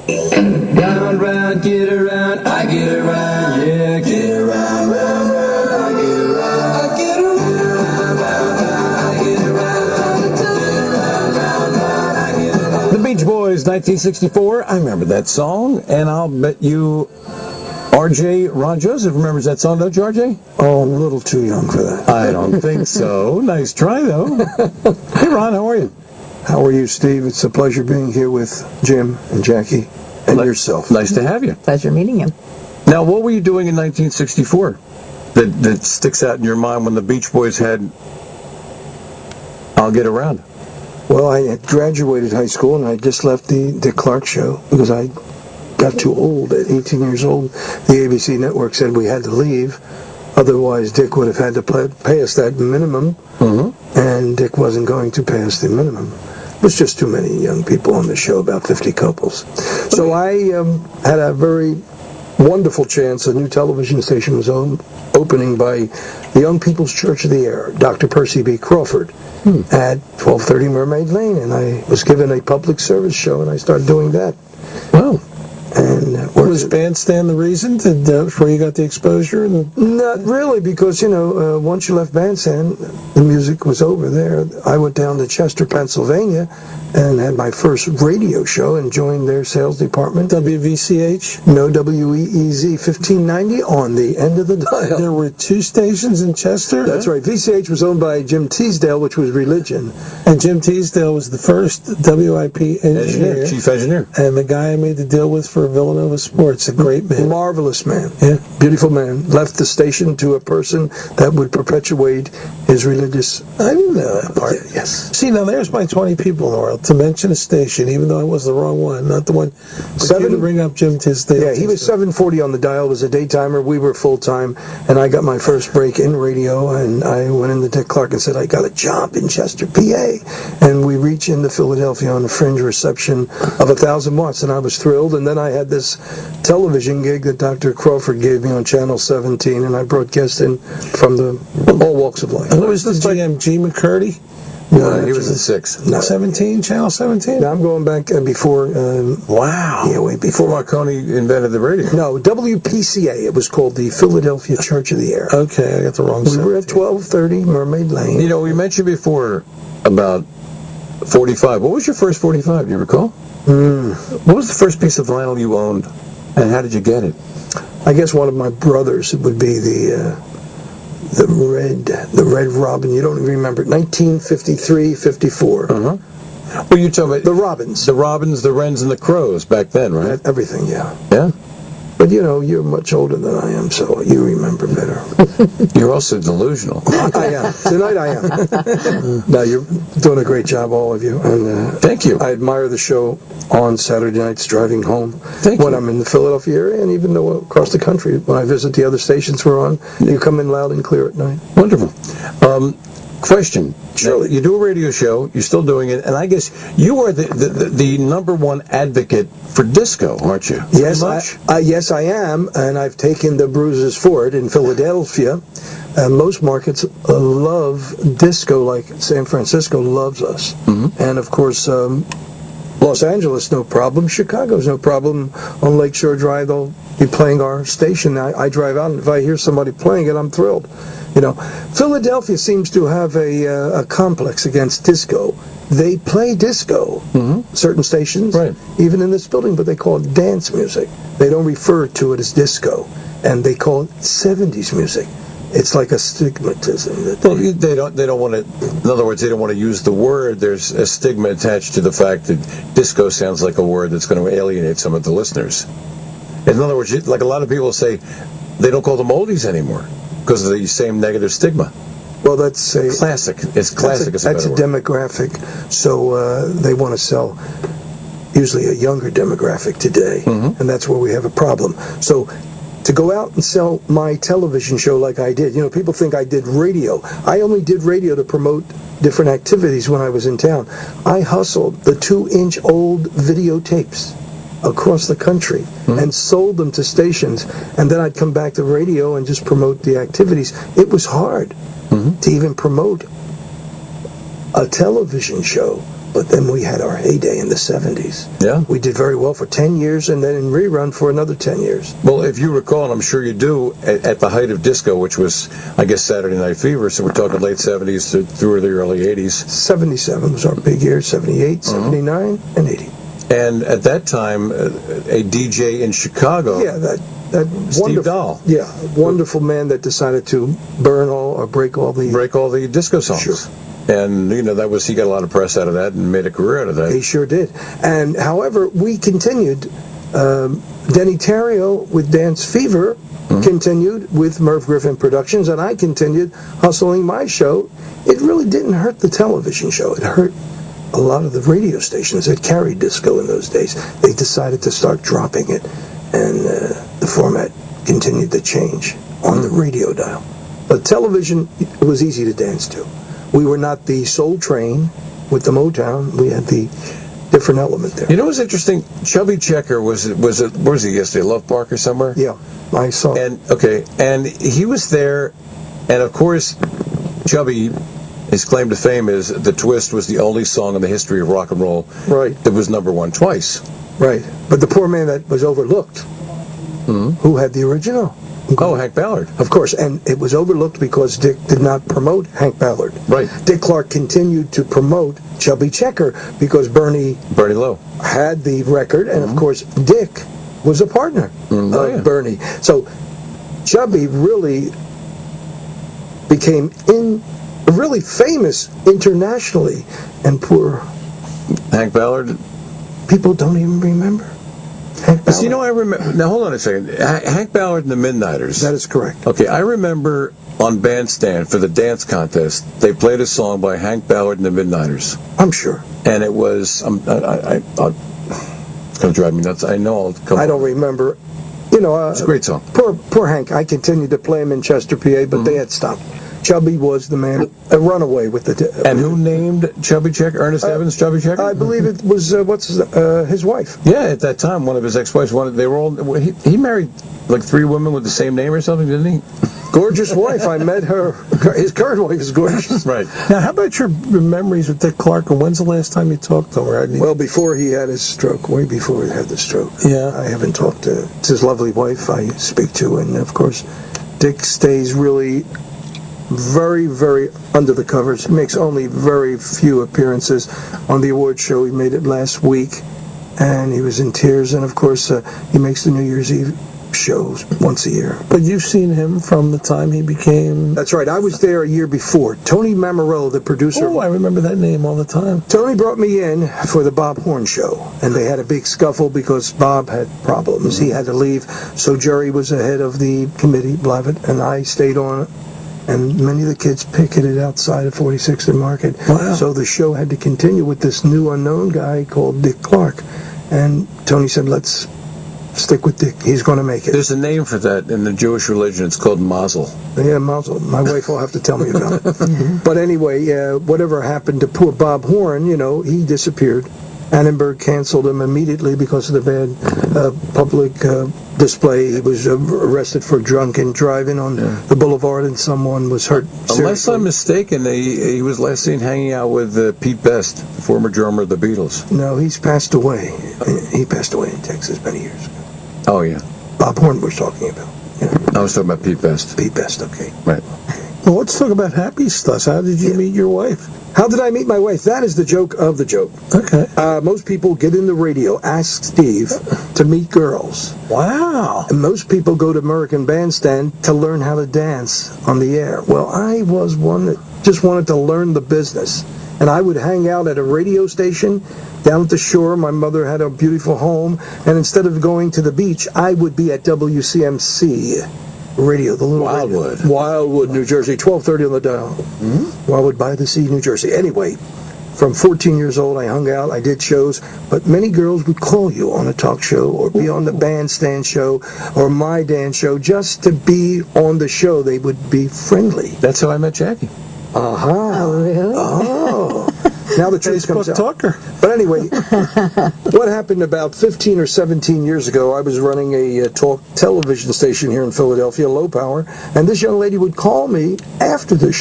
Round, round, get around, I get around, yeah, get around, round, round, I get around, I get around, round, round, I get around, get around. The Beach Boys, 1964. I remember that song, and I'll bet you R.J. Ron Joseph remembers that song, don't you, R.J.? Oh, I'm a little too young for that. I don't think so. Nice try, though. Hey, Ron, how are you? How are you, Steve? It's a pleasure being here with Jim and Jackie and yourself. Nice to have you. Pleasure meeting you. Now, what were you doing in 1964 that sticks out in your mind when the Beach Boys had I'll Get Around? Well, I had graduated high school, and I just left the Dick Clark show because I got too old. At 18 years old, the ABC network said we had to leave. Otherwise, Dick would have had to pay us that minimum, and Dick wasn't going to pay us the minimum. It was just too many young people on the show, about 50 couples. So I had a very wonderful chance. A new television station was opening by the Young People's Church of the Air, Dr. Percy B. Crawford, at 1230 Mermaid Lane, and I was given a public service show, and I started doing that. Wow. And was Bandstand the reason where you got the exposure? Not really, because, once you left Bandstand, the music was over there. I went down to Chester, Pennsylvania, and had my first radio show and joined their sales department. WVCH? No, WEEZ, 1590 on the end of the dial. There were two stations in Chester? That's right. VCH was owned by Jim Teasdale, which was religion. And Jim Teasdale was the first WIP engineer. Chief engineer. And the guy I made the deal with for Villanova Sports, a great man. Marvelous man. Yeah. Beautiful man. Left the station to a person that would perpetuate his religious... I didn't know that part. Yes. See, now there's my 20 people in the world to mention a station, even though I was the wrong one, not the one. To bring up Jim Tisdale. Yeah, he was 740 on the dial, was a daytimer. We were full-time, and I got my first break in radio, and I went into Dick Clark and said, I got a job in Chester, PA. And we reached into Philadelphia on a fringe reception of 1,000 watts, and I was thrilled. And then I had this television gig that Dr. Crawford gave me on Channel 17, and I broadcast in from all walks of life. Who was the GM? G. McCurdy? No, he was at 6. No. 17, Channel 17? Now I'm going back before... wow. Yeah, wait, before Marconi invented the radio. No, WPCA. It was called the Philadelphia Church of the Air. Okay, I got the wrong We were at 1230 Mermaid Lane. You know, we mentioned before about 45. What was your first 45, do you recall? What was the first piece of vinyl you owned, and how did you get it? I guess one of my brothers. It would be the Red Robin. You don't even remember it. 1953, 54. Well, you're talking about the Robins. The Robins, the Wrens, and the Crows back then, right? Everything, yeah. Yeah? But, you're much older than I am, so you remember better. You're also delusional. I am. Tonight I am. No, you're doing a great job, all of you. And thank you. I admire the show on Saturday nights driving home when I'm in the Philadelphia area, and even though across the country. When I visit the other stations we're on, you come in loud and clear at night. Wonderful. Question. Surely. You do a radio show, you're still doing it, and I guess you are the number one advocate for disco, aren't you? Yes, yes, I am, and I've taken the bruises for it in Philadelphia. Most markets love disco, like San Francisco loves us. And, of course, Los Angeles, no problem. Chicago's no problem. On Lakeshore Drive, they'll be playing our station. I drive out, and if I hear somebody playing it, I'm thrilled. Philadelphia seems to have a complex against disco. They play disco, certain stations, right, even in this building, but they call it dance music. They don't refer to it as disco, and they call it 70s music. It's like a stigmatism. They don't want to. In other words, they don't want to use the word. There's a stigma attached to the fact that disco sounds like a word that's going to alienate some of the listeners. In other words, like a lot of people say, they don't call them oldies anymore because of the same negative stigma. Well, that's a classic. It's classic. That's a demographic. So they want to sell usually a younger demographic today, and that's where we have a problem. So to go out and sell my television show like I did, people think I did radio. I only did radio to promote different activities when I was in town. I hustled the 2-inch old videotapes across the country and sold them to stations, and then I'd come back to radio and just promote the activities. It was hard to even promote a television show But then we had our heyday in the 70s. Yeah. We did very well for 10 years, and then in rerun for another 10 years. Well, if you recall, and I'm sure you do, at the height of disco, which was, I guess, Saturday Night Fever, so we're talking late 70s through the early 80s. 77 was our big year, 78, 79, and 80. And at that time, a DJ in Chicago, Yeah, that Steve Dahl, wonderful man that decided to break all the disco songs. Sure. And, that was, he got a lot of press out of that and made a career out of that. He sure did. And, however, we continued. Denny Terrio with Dance Fever continued with Merv Griffin Productions, and I continued hustling my show. It really didn't hurt the television show. It hurt a lot of the radio stations that carried disco in those days. They decided to start dropping it, and the format continued to change on the radio dial. But television, it was easy to dance to. We were not the Soul Train with the Motown. We had the different element there. You know what's interesting? Chubby Checker was where was he yesterday? Love Park or somewhere? Yeah, I saw. And he was there, and of course, Chubby, his claim to fame is The Twist was the only song in the history of rock and roll that was number one twice. Right, but the poor man that was overlooked, who had the original? Oh, Hank Ballard. Of course, and it was overlooked because Dick did not promote Hank Ballard. Right. Dick Clark continued to promote Chubby Checker because Bernie Lowe had the record, and of course Dick was a partner of Bernie. So Chubby really became really famous internationally, and poor Hank Ballard. People don't even remember. So, I remember. Now, hold on a second. Hank Ballard and the Midnighters. That is correct. Okay, I remember on Bandstand for the dance contest, they played a song by Hank Ballard and the Midnighters. I'm sure. And it was, it's going to drive me nuts. I know I'll come. I don't remember. It's a great song. Poor Hank. I continued to play him in Chester, PA, but they had stopped. Chubby was the man, a runaway with the... and who named Chubby Checker? Ernest Evans, Chubby Checker? I believe it was, his wife. Yeah, at that time, one of his ex-wives, they were all... He married like 3 women with the same name or something, didn't he? Gorgeous wife. I met her. His current wife is gorgeous. Right. Now, how about your memories with Dick Clark, and when's the last time you talked to him, Rodney? Well, before he had his stroke, way before he had the stroke. Yeah. I haven't talked to... It's his lovely wife I speak to, and of course, Dick stays really... very, very under the covers. He makes only very few appearances on the award show. He made it last week, and he was in tears. And of course, he makes the New Year's Eve shows once a year. But you've seen him from the time he became... That's right. I was there a year before. Tony Mammarello, the producer... Oh, I remember that name all the time. Tony brought me in for the Bob Horn show, and they had a big scuffle because Bob had problems. He had to leave, so Jerry was the head of the committee, Blavitt, and I stayed on, and many of the kids picketed outside of 46th and Market. Wow. So the show had to continue with this new unknown guy called Dick Clark, and Tony said, let's stick with Dick. He's going to make it. There's a name for that in the Jewish religion. It's called mazel. Yeah, mazel. My wife will have to tell me about it. But anyway, whatever happened to poor Bob Horn, he disappeared. Annenberg canceled him immediately because of the bad public display. He was arrested for drunken driving on the boulevard, and someone was hurt seriously. Unless I'm mistaken, he was last seen hanging out with Pete Best, the former drummer of the Beatles. No, he's passed away. He passed away in Texas many years ago. Oh, yeah. Bob Horn we're talking about. I was talking about Pete Best. Pete Best, okay. Right. Well, let's talk about Happy Stuff. How did you meet your wife? How did I meet my wife? That is the joke of the joke. Okay. Most people get in the radio, ask Steve to meet girls. Wow. And most people go to American Bandstand to learn how to dance on the air. Well, I was one that just wanted to learn the business. And I would hang out at a radio station down at the shore. My mother had a beautiful home. And instead of going to the beach, I would be at WCMC radio, the little Wildwood. Radio. Wildwood, New Jersey, 1230 on the dial. Wildwood by the Sea, New Jersey. Anyway, from 14 years old, I hung out, I did shows, but many girls would call you on a talk show or be on the bandstand show or my dance show just to be on the show. They would be friendly. That's how I met Jackie. Oh, really? Oh. Now the truth comes out. Talker. But anyway, what happened about 15 or 17 years ago, I was running a talk television station here in Philadelphia, low power, and this young lady would call me after the show.